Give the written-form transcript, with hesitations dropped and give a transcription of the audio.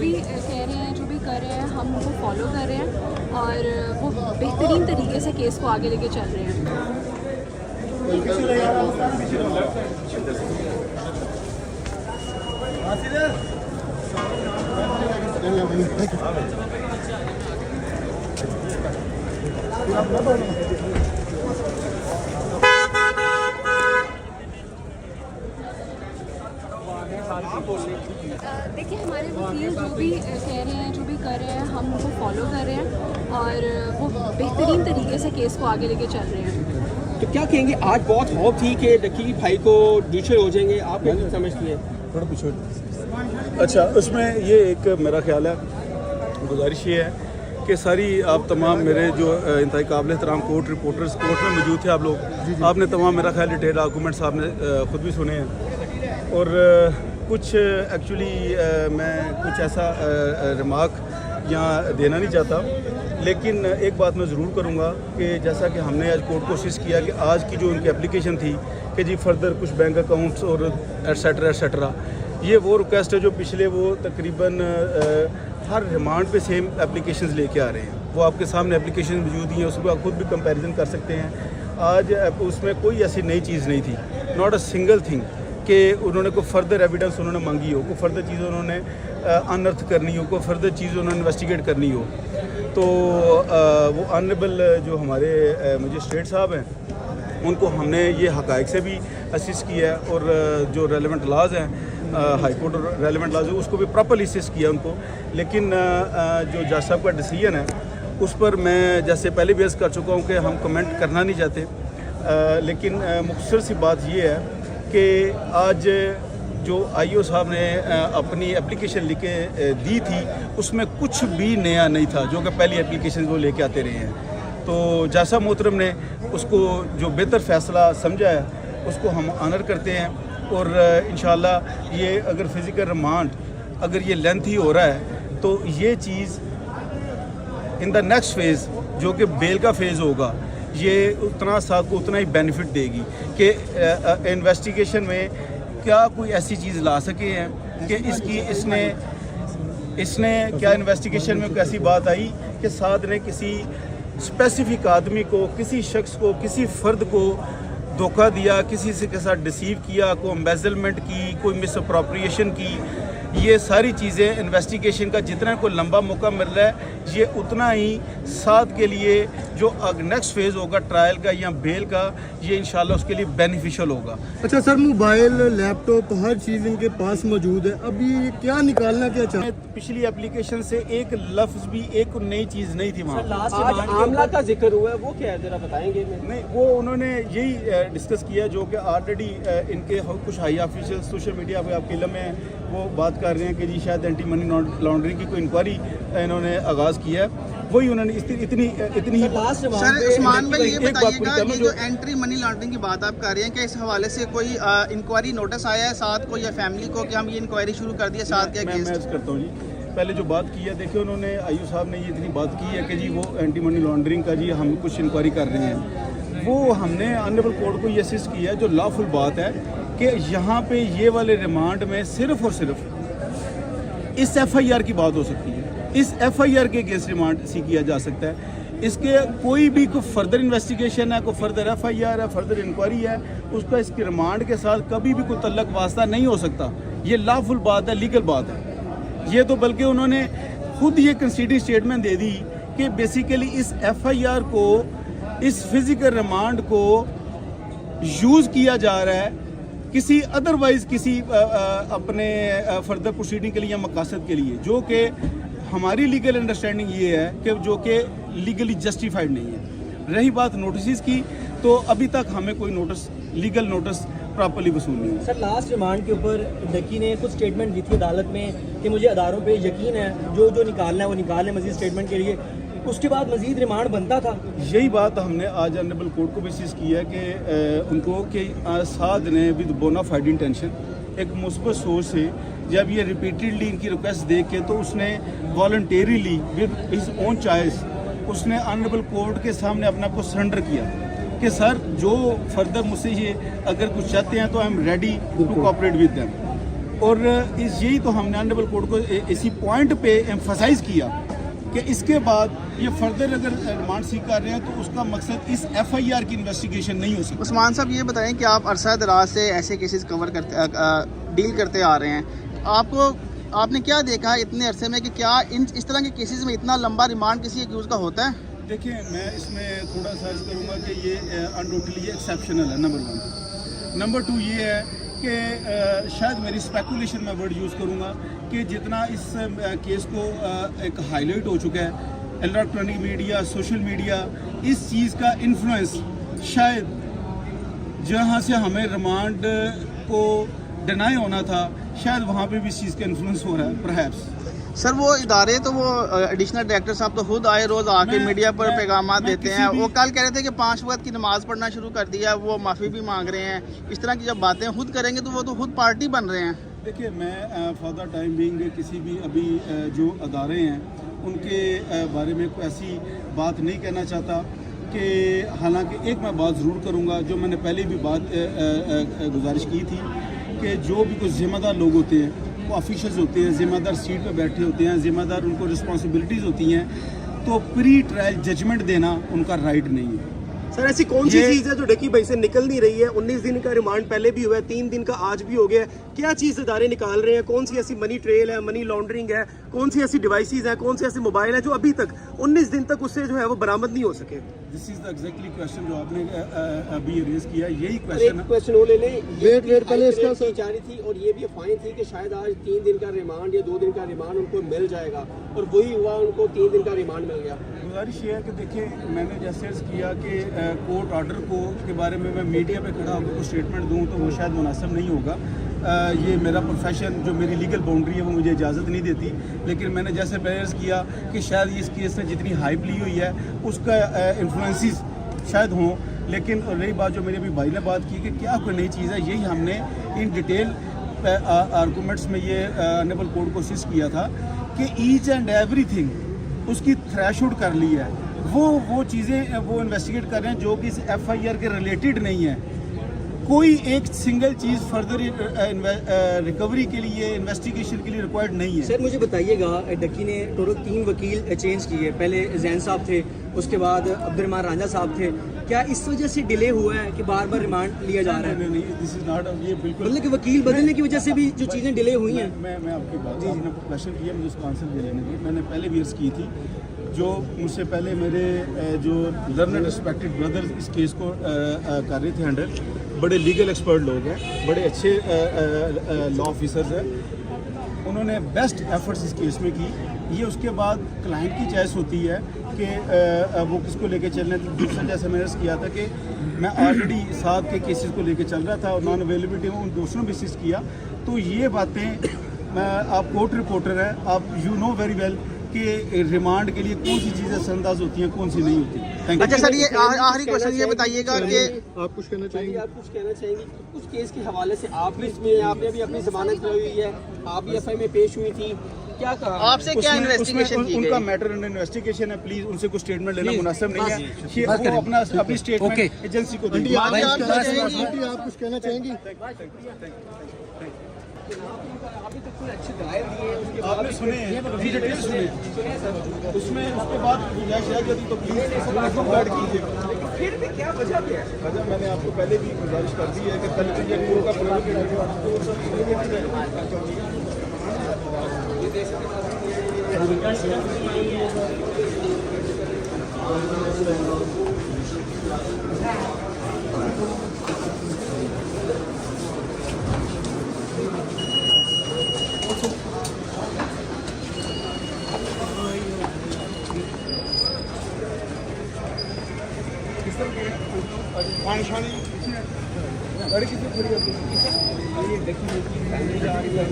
بھی کہہ رہے ہیں جو بھی کر رہے ہیں ہم وہ فالو کر رہے ہیں اور وہ بہترین طریقے سے کیس کو آگے لے کے چل رہے ہیں. دیکھیے ہمارے وکیل جو بھی کہہ رہے ہیں جو بھی کر رہے ہیں ہم وہ فالو کر رہے ہیں اور وہ بہترین طریقے سے کیس کو آگے لے کے چل رہے ہیں. تو کیا کہیں گے؟ آج بہت ہوپ تھی کہ ڈکی بھائی کو ڈیوشر ہو جائیں گے، آپ کیا سمجھتی ہیں؟ تھوڑا پیچھے. اچھا، اس میں یہ ایک میرا خیال ہے، گزارش یہ ہے کہ ساری آپ تمام میرے جو انتہائی قابل احترام کورٹ رپورٹرز کورٹ میں موجود تھے، آپ لوگ آپ نے تمام میرا خیال ڈیٹیل آرگومنٹس آپ نے خود بھی سنے ہیں، اور کچھ ایکچولی میں کچھ ایسا ریمارک یہاں دینا نہیں چاہتا، لیکن ایک بات میں ضرور کروں گا کہ جیسا کہ ہم نے آج کورٹ کوشش کیا کہ آج کی جو ان کی اپلیکیشن تھی کہ جی فردر کچھ بینک اکاؤنٹس اور ایٹسیٹرا یہ وہ ریکویسٹ ہے جو پچھلے وہ تقریباً ہر ریمانڈ پہ سیم اپلیکیشنز لے کے آ رہے ہیں. وہ آپ کے سامنے اپلیکیشن موجود ہیں، اس پہ آپ خود بھی کمپیریزن کر سکتے ہیں. آج اس میں کوئی ایسی نئی چیز نہیں تھی، ناٹ اے سنگل تھنگ کہ انہوں نے کوئی فردر ایویڈنس انہوں نے مانگی ہو، کوئی فردر چیز انہوں نے انرتھ کرنی ہو، کوئی فردر چیز انہوں نے انویسٹیگیٹ کرنی ہو. تو وہ آنریبل جو ہمارے مجسٹریٹ صاحب ہیں ان کو ہم نے یہ حقائق سے بھی اسسٹ کیا ہے، اور جو ریلیونٹ لاز ہیں ہائی کورٹ اور ریلیونٹ لاز ہے اس کو بھی پراپرلی اسسٹ کیا ان کو. لیکن جو جج صاحب کا ڈیسیژن ہے اس پر میں جیسے پہلے بھی عرض کر چکا ہوں کہ ہم کمنٹ کرنا نہیں چاہتے، لیکن مختصر سی بات یہ ہے کہ آج جو آئی او صاحب نے اپنی اپلیکیشن لکھ کے دی تھی اس میں کچھ بھی نیا نہیں تھا جو کہ پہلی اپلیکیشن وہ لے کے آتے رہے ہیں. تو جیسا محترم نے اس کو جو بہتر فیصلہ سمجھا ہے اس کو ہم آنر کرتے ہیں، اور انشاءاللہ یہ اگر فزیکل ریمانڈ اگر یہ لینتھی ہو رہا ہے تو یہ چیز ان دا نیکسٹ فیز جو کہ بیل کا فیز ہوگا یہ اتنا ساتھ کو اتنا ہی بینیفٹ دے گی کہ انویسٹیگیشن میں کیا کوئی ایسی چیز لا سکے ہیں کہ اس نے کیا انویسٹیگیشن میں کوئی ایسی بات آئی کہ ساتھ نے کسی اسپیسیفک آدمی کو، کسی شخص کو، کسی فرد کو دھوکہ دیا، کسی سے کے ساتھ ڈسیو کیا، کوئی امبیزلمنٹ کی، کوئی مس اپروپریشن کی. یہ ساری چیزیں انویسٹیگیشن کا جتنا کو لمبا موقع مل رہا ہے یہ اتنا ہی ساتھ کے لیے جو نیکسٹ فیز ہوگا ٹرائل کا یا بیل کا یہ انشاءاللہ اس کے لیے بینیفیشل ہوگا. اچھا سر، موبائل لیپ ٹاپ ہر چیز ان کے پاس موجود ہے، ابھی یہ کیا نکالنا کیا چاہتے ہیں؟ پچھلی اپلیکیشن سے ایک لفظ بھی ایک نئی چیز نہیں تھی وہاں. آج معاملہ کا ذکر ہوا ہے وہ کیا ہے ذرا بتائیں گے؟ نہیں، وہ انہوں نے یہی ڈسکس کیا جو کہ آلریڈی ان کے کچھ ہائی آفیشل سوشل میڈیا پہ آپ کے علم میں وہ بات کر رہے ہیں کہ جی شاید اینٹی منی لانڈرنگ کی کوئی انکوائری انہوں نے آغاز کیا ہے. وہی انہوں نے اتنی ہی سر عثمان بھائی یہ بتائیے گا کہ جو اینٹی منی لانڈرنگ کی بات آپ کر رہے ہیں کہ اس حوالے سے کوئی انکوائری نوٹس آیا ہے ساتھ کو یا فیملی کو کہ ہم یہ انکوائری شروع کر دی ہے ساتھ کے اگینسٹ؟ میں عرض کرتا ہوں جی، پہلے جو بات کی ہے دیکھیں انہوں نے آئیو صاحب نے یہ اتنی بات کی ہے کہ جی وہ اینٹی منی لانڈرنگ کا جی ہم کچھ انکوائری کر رہے ہیں. وہ ہم نے آنریبل کورٹ کو یہ اسسٹ کیا ہے جو لا فل بات ہے کہ یہاں پہ یہ والے ریمانڈ میں صرف اور صرف اس ایف آئی آر کی بات ہو سکتی ہے، اس ایف آئی آر کے اگینسٹ ریمانڈ سی کیا جا سکتا ہے. اس کے کوئی بھی کوئی فردر انویسٹیگیشن ہے، کوئی فردر ایف آئی آر ہے، فردر انکوائری ہے، اس کا اس کے ریمانڈ کے ساتھ کبھی بھی کوئی تعلق واسطہ نہیں ہو سکتا. یہ لا فل بات ہے، لیگل بات ہے. یہ تو بلکہ انہوں نے خود یہ کنسیڈنگ اسٹیٹمنٹ دے دی کہ بیسیکلی اس ایف آئی آر کو، اس فزیکل ریمانڈ کو یوز کیا جا رہا ہے کسی ادروائز کسی اپنے فردر پروسیڈنگ کے لیے یا مقاصد کے لیے، جو کہ ہماری لیگل انڈرسٹینڈنگ یہ ہے کہ جو کہ لیگلی جسٹیفائڈ نہیں ہے. رہی بات نوٹسز کی تو ابھی تک ہمیں کوئی نوٹس لیگل نوٹس پراپرلی وصول نہیں ہے. سر لاسٹ ریمانڈ کے اوپر ڈکی نے کچھ اسٹیٹمنٹ دی تھی عدالت میں کہ مجھے اداروں پہ یقین ہے جو نکالنا ہے وہ نکال لیں مزید اسٹیٹمنٹ کے لیے، اس کے بعد مزید ریمانڈ بنتا تھا. یہی بات ہم نے آج آنریبل کورٹ کو بھی اسسٹ کی ہے کہ ان کو کہ سعد نے ود بونا فائڈ انٹینشن ایک مثبت سوچ سے جب یہ ریپیٹیڈلی ان کی ریکویسٹ دیکھ کے تو اس نے والنٹیریلی ود ہز اون چوائس اس نے آنریبل کورٹ کے سامنے اپنا کو سرنڈر کیا کہ سر جو فردر مجھ سے یہ اگر کچھ چاہتے ہیں تو I'm ready to cooperate with them. اور یہی تو ہم نے آنریبل کورٹ کو اسی پوائنٹ پہ ایمفسائز کیا کہ اس کے بعد یہ فردر اگر ریمانڈ سیک کر رہے ہیں تو اس کا مقصد اس ایف آئی آر کی انویسٹیگیشن نہیں ہو سکتی. عثمان صاحب یہ بتائیں کہ آپ عرصہ دراز سے ایسے کیسز کور کرتے ڈیل کرتے آ رہے ہیں, آپ نے کیا دیکھا اتنے عرصے میں کہ کیا اس طرح کے کیسز میں اتنا لمبا ریمانڈ کسی ایکیوز کا ہوتا ہے؟ دیکھیں میں اس میں تھوڑا سا عرض کروں گا کہ یہ انڈوٹلی ایکسیپشنل ہے. نمبر 1. نمبر 2 یہ ہے کہ شاید میری اسپیکولیشن میں ورڈ یوز کروں گا کہ جتنا اس کیس کو ایک ہائی لائٹ ہو چکا ہے الیکٹرانک میڈیا, سوشل میڈیا, اس چیز کا انفلوئنس شاید جہاں سے ہمیں ریمانڈ کو ڈینائی ہونا تھا شاید وہاں پہ بھی اس چیز کا انفلوئنس ہو رہا ہے پرہیپس. سر وہ ادارے تو وہ ایڈیشنل ڈائریکٹر صاحب تو خود آئے روز آ کے میڈیا پر پیغامات دیتے ہیں. وہ کل کہہ رہے تھے کہ 5 وقت کی نماز پڑھنا شروع کر دیا, وہ معافی بھی مانگ رہے ہیں. اس طرح کی جب باتیں خود کریں گے تو وہ تو خود پارٹی بن رہے ہیں. دیکھیے میں فار دا ٹائم بینگ کسی بھی ابھی جو ادارے ہیں ان کے بارے میں کوئی ایسی بات نہیں کہنا چاہتا کہ حالانکہ ایک میں بات ضرور کروں گا جو میں نے پہلے بھی بات گزارش کی تھی کہ جو بھی کچھ ذمہ دار لوگ ہوتے ہیں وہ آفیشلز ہوتے ہیں, ذمہ دار سیٹ پہ بیٹھے ہوتے ہیں, ذمہ دار ان کو رسپانسبلٹیز ہوتی ہیں, تو پری ٹرائل ججمنٹ دینا ان کا رائٹ نہیں ہے. سر ایسی کون سی چیز ہے جو ڈکی بھائی سے نکل نہیں رہی ہے؟ 19 دن کا ریمانڈ پہلے بھی ہوا ہے, 3 دن کا آج بھی ہو گیا ہے. کیا چیز ادارے نکال رہے ہیں؟ کون سی ایسی منی ٹریل ہے, منی لانڈرنگ ہے, کون سی ایسی ڈیوائسز ہیں, کون سے ایسے موبائل ہیں جو ابھی تک 19 دن تک اس سے جو ہے وہ برآمد نہیں ہو سکے؟ دس از دا ایگزیکٹلی کویشچن جو آپ نے ابھی ریز کیا, یہی کویشچن ہے. کویشچن وہ لے لیں. ویٹ پہلے اس کا جا رہی تھی اور یہ بھی افواہیں تھی کہ شاید آج 3 دن کا ریمانڈ یا 2 دن کا ریمانڈ ان کو مل جائے گا, اور وہی ہوا, ان کو 3 دن کا ریمانڈ مل گیا. گزارش یہ ہے کہ دیکھیں میں نے جیسے عرض کیا کہ کورٹ آرڈر کے بارے میں میڈیا پہ کھڑا ہو کے کوئی اسٹیٹمنٹ دوں تو وہ شاید مناسب نہیں ہوگا. یہ میرا پروفیشن جو میری لیگل باؤنڈری ہے وہ مجھے اجازت نہیں دیتی. لیکن میں نے جیسے پہلے عرض کیا کہ شاید اس کیس میں جتنی ہائپ لی ہوئی ہے اس کا انفلوئنسز شاید ہوں. لیکن رہی بات جو میرے ابھی بھائی نے بات کی کہ کیا کوئی نئی چیز ہے, یہی ہم نے ان ڈیٹیل آرگومنٹس میں یہ آنریبل کورٹ کو کوشش کیا تھا کہ ایچ اینڈ ایوری تھنگ اس کی تھریش ہوڈ کر لی ہے. وہ چیزیں وہ انویسٹیگیٹ کر رہے ہیں جو کہ اس ایف آئی آر کے ریلیٹڈ نہیں ہے. کوئی ایک سنگل چیز فردر ریکوری کے لیے, انویسٹیگیشن کے لیے ریکوائرڈ نہیں ہے. سر مجھے بتائیے گا, ڈکی نے ٹوٹل 3 وکیل چینج کیے. پہلے زین صاحب تھے, اس کے بعد عبد الرحمان رانجھا صاحب تھے. کیا اس وجہ سے ڈیلے ہوا ہے کہ بار بار ریمانڈ لیا جا رہا ہے؟ نہیں, دس از ناٹ, یہ بالکل مطلب کہ وکیل بدلنے کی وجہ سے بھی جو چیزیں ڈیلے ہوئی ہیں. میں آپ کی بات آپ نے کویشچن کیا, مجھے اس کا آنسر دے لینے کی. میں نے پہلے بھی عرض کی تھی جو مجھ سے پہلے میرے جو لرنڈ ریسپیکٹڈ بردرز اس کیس کو کر رہے تھے ہینڈل, بڑے لیگل ایکسپرٹ لوگ ہیں, بڑے اچھے لا آفیسرز ہیں, انہوں نے بیسٹ ایفرٹس اس کیس میں کی. یہ اس کے بعد کلائنٹ کی چوائس ہوتی ہے کہ وہ کس کو لے کے چلنا ہے. دوسرا جیسے میں نے عرض کیا تھا کہ میں آلریڈی 7 کے کیسز کو لے کے چل رہا تھا اور نان اویلیبلٹی میں ان دوسروں بھی اسسٹ کیا. تو یہ باتیں آپ کورٹ رپورٹر ہیں, آپ یو نو ویری ویل کہ ریمانڈ کے لیے کون سی چیزیں اثر انداز ہوتی ہیں, کون سی نہیں ہوتی. اچھا سر, یہ آخری کوشچن یہ بتائیے گا کہ آپ کچھ کہنا چاہیں گے؟ آپ کچھ کہنا چاہیں گے کچھ کیس کے حوالے سے؟ آپ بھی اس میں, آپ نے بھی اپنی ضمانت کرائی ہوئی ہے, آپ بھی ایف آئی میں پیش ہوئی تھی, کیا کہا آپ سے کیا انویسٹیگیشن کی ان گئی؟ کا میٹر انڈر انویسٹیگیشن ہے, پلیز ان سے کوئی اسٹیٹمنٹ لینا مناسب نہیں ہے. وہ اپنا اپنی اسٹیٹمنٹ ایجنسی کو دیں. آپ کچھ کہنا چاہیں گی؟ آپ نے سنے ہیں, ڈیٹیل سنے, اس میں اس کے بعد گنجائش رہ جاتی تو پلیز گائڈ کیجیے. پھر بھی کیا وجہ ہے؟ وجہ میں نے آپ کو پہلے بھی گزارش کر دی ہے کہ کل کا پانی شانی گاڑی کتنی کھڑی ہوتی ہے, یہ دیکھیے فیملی جا رہی ہے.